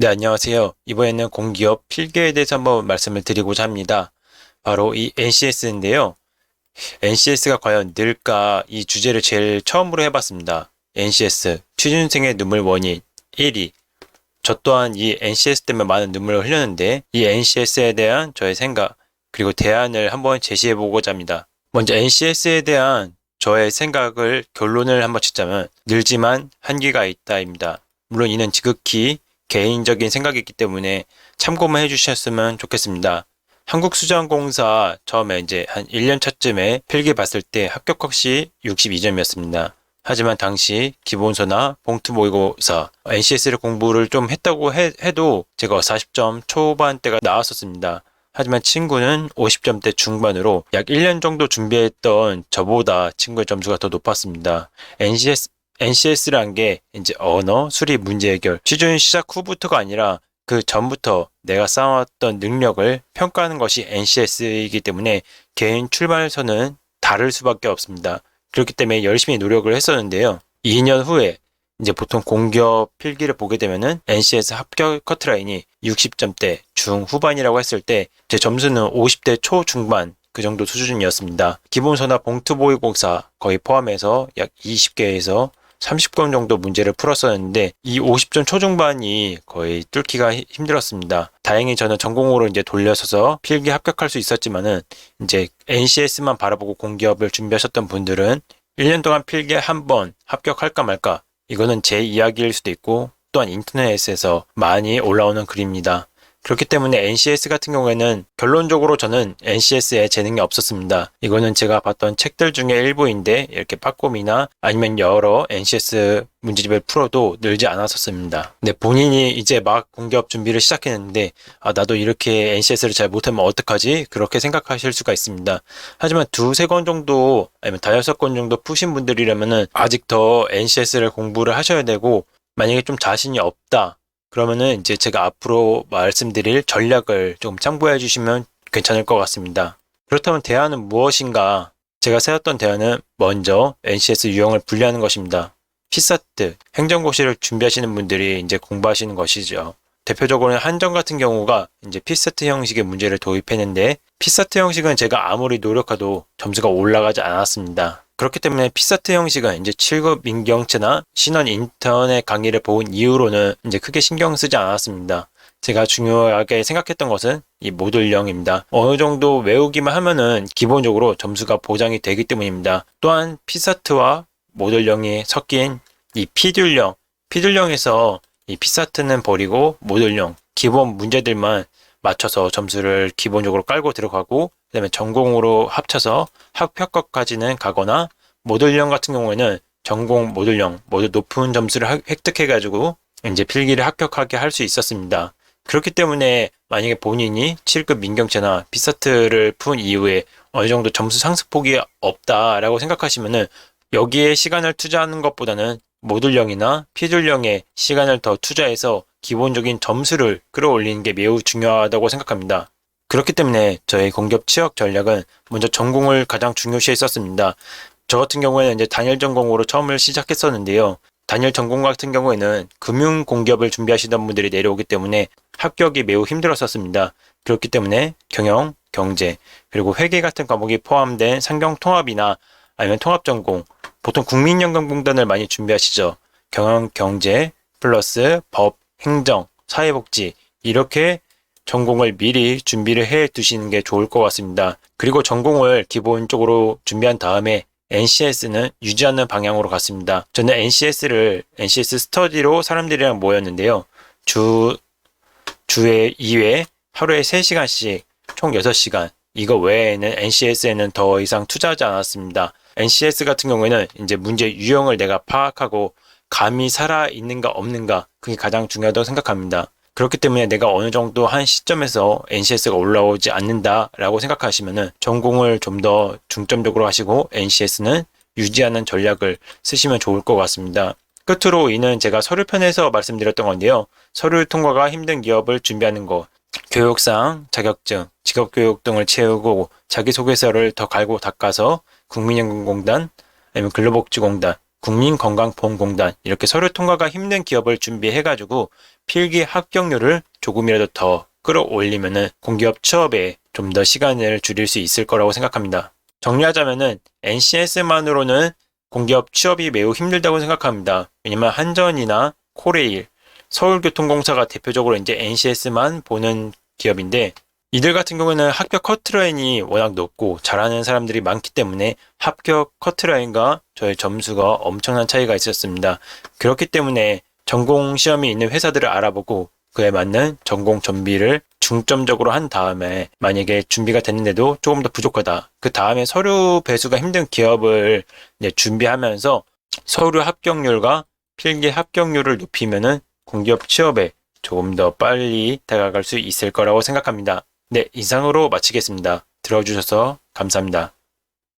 네, 안녕하세요. 이번에는 공기업 필기에 대해서 한번 말씀을 드리고자 합니다. 바로 이 NCS인데요. NCS가 과연 늘까? 이 주제를 제일 처음으로 해봤습니다. NCS, 취준생의 눈물 원인 1위. 저 또한 이 NCS 때문에 많은 눈물을 흘렸는데 이 NCS에 대한 저의 생각, 그리고 대안을 한번 제시해보고자 합니다. 먼저 NCS에 대한 저의 생각을 결론을 한번 짓자면 늘지만 한계가 있다입니다. 물론 이는 지극히 개인적인 생각이기 때문에 참고만 해주셨으면 좋겠습니다. 한국수자원공사 처음에 이제 한 1년 차쯤에 필기 봤을 때 합격학 시 62점이었습니다. 하지만 당시 기본서나 봉투 모의고사, NCS를 공부를 좀 했다고 해도 제가 40점 초반대가 나왔었습니다. 하지만 친구는 50점대 중반으로 약 1년 정도 준비했던 저보다 친구의 점수가 더 높았습니다. NCS란 게 이제 언어, 수리, 문제 해결, 취준 시작 후부터가 아니라 그 전부터 내가 쌓아왔던 능력을 평가하는 것이 NCS이기 때문에 개인 출발선은 다를 수밖에 없습니다. 그렇기 때문에 열심히 노력을 했었는데요. 2년 후에 이제 보통 공기업 필기를 보게 되면은 NCS 합격 커트라인이 60점대 중후반이라고 했을 때 제 점수는 50대 초중반 그 정도 수준이었습니다. 기본서나 봉투 모의고사 거의 포함해서 약 20개에서 30건 정도 문제를 풀었었는데 이 50점 초중반이 거의 뚫기가 힘들었습니다. 다행히 저는 전공으로 이제 돌려서서 필기 합격할 수 있었지만은 이제 NCS만 바라보고 공기업을 준비하셨던 분들은 1년 동안 필기에 한 번 합격할까 말까, 이거는 제 이야기일 수도 있고 또한 인터넷에서 많이 올라오는 글입니다. 그렇기 때문에 NCS 같은 경우에는 결론적으로 저는 NCS에 재능이 없었습니다. 이거는 제가 봤던 책들 중에 일부인데 이렇게 빠꼼이나 아니면 여러 NCS 문제집을 풀어도 늘지 않았었습니다. 근데 본인이 이제 막 공기업 준비를 시작했는데 나도 이렇게 NCS를 잘 못하면 어떡하지? 그렇게 생각하실 수가 있습니다. 하지만 두세 권 정도 아니면 다여섯 권 정도 푸신 분들이라면은 아직 더 NCS를 공부를 하셔야 되고, 만약에 좀 자신이 없다 그러면은 이제 제가 앞으로 말씀드릴 전략을 좀 참고해 주시면 괜찮을 것 같습니다. 그렇다면 대안은 무엇인가? 제가 세웠던 대안은 먼저 NCS 유형을 분리하는 것입니다. 피사트, 행정고시를 준비하시는 분들이 이제 공부하시는 것이죠. 대표적으로는 한정 같은 경우가 이제 피사트 형식의 문제를 도입했는데 피사트 형식은 제가 아무리 노력해도 점수가 올라가지 않았습니다. 그렇기 때문에 피사트 형식은 이제 7급 민경채나 신원 인터넷 강의를 본 이후로는 이제 크게 신경 쓰지 않았습니다. 제가 중요하게 생각했던 것은 이 모듈형입니다. 어느 정도 외우기만 하면은 기본적으로 점수가 보장이 되기 때문입니다. 또한 피사트와 모듈형이 섞인 이 피듈형에서 이 피사트는 버리고 모듈형 기본 문제들만 맞춰서 점수를 기본적으로 깔고 들어가고, 그 다음에 전공으로 합쳐서 합격까지는 가거나, 모듈형 같은 경우에는 전공 모듈형 모두 높은 점수를 획득해가지고 이제 필기를 합격하게 할 수 있었습니다. 그렇기 때문에 만약에 본인이 7급 민경채나 피사트를 푼 이후에 어느 정도 점수 상승폭이 없다라고 생각하시면은 여기에 시간을 투자하는 것보다는 모듈형이나 피듈형에 시간을 더 투자해서 기본적인 점수를 끌어올리는 게 매우 중요하다고 생각합니다. 그렇기 때문에 저의 공기업 취업 전략은 먼저 전공을 가장 중요시 했었습니다. 저 같은 경우에는 이제 단일 전공으로 처음을 시작했었는데요. 단일 전공 같은 경우에는 금융 공기업을 준비하시던 분들이 내려오기 때문에 합격이 매우 힘들었었습니다. 그렇기 때문에 경영, 경제, 그리고 회계 같은 과목이 포함된 상경 통합이나 아니면 통합 전공, 보통 국민연금공단을 많이 준비하시죠. 경영, 경제, 플러스 법, 행정, 사회복지, 이렇게 전공을 미리 준비를 해 두시는 게 좋을 것 같습니다. 그리고 전공을 기본적으로 준비한 다음에 NCS는 유지하는 방향으로 갔습니다. 저는 NCS 스터디로 사람들이랑 모였는데요. 주에 2회, 하루에 3시간씩 총 6시간. 이거 외에는 NCS에는 더 이상 투자하지 않았습니다. NCS 같은 경우에는 이제 문제 유형을 내가 파악하고 감이 살아있는가 없는가, 그게 가장 중요하다고 생각합니다. 그렇기 때문에 내가 어느 정도 한 시점에서 NCS가 올라오지 않는다라고 생각하시면은 전공을 좀 더 중점적으로 하시고 NCS는 유지하는 전략을 쓰시면 좋을 것 같습니다. 끝으로 이는 제가 서류편에서 말씀드렸던 건데요. 서류 통과가 힘든 기업을 준비하는 것, 교육상, 자격증, 직업교육 등을 채우고 자기소개서를 더 갈고 닦아서 국민연금공단, 아니면 근로복지공단, 국민건강보험공단, 이렇게 서류 통과가 힘든 기업을 준비해가지고 필기 합격률을 조금이라도 더 끌어올리면은 공기업 취업에 좀 더 시간을 줄일 수 있을 거라고 생각합니다. 정리하자면은 NCS만으로는 공기업 취업이 매우 힘들다고 생각합니다. 왜냐면 한전이나 코레일, 서울교통공사가 대표적으로 이제 NCS만 보는 기업인데 이들 같은 경우는 합격 커트라인이 워낙 높고 잘하는 사람들이 많기 때문에 합격 커트라인과 저의 점수가 엄청난 차이가 있었습니다. 그렇기 때문에 전공 시험이 있는 회사들을 알아보고 그에 맞는 전공 준비를 중점적으로 한 다음에 만약에 준비가 됐는데도 조금 더 부족하다. 그 다음에 서류 배수가 힘든 기업을 이제 준비하면서 서류 합격률과 필기 합격률을 높이면은 공기업 취업에 조금 더 빨리 다가갈 수 있을 거라고 생각합니다. 네, 이상으로 마치겠습니다. 들어주셔서 감사합니다.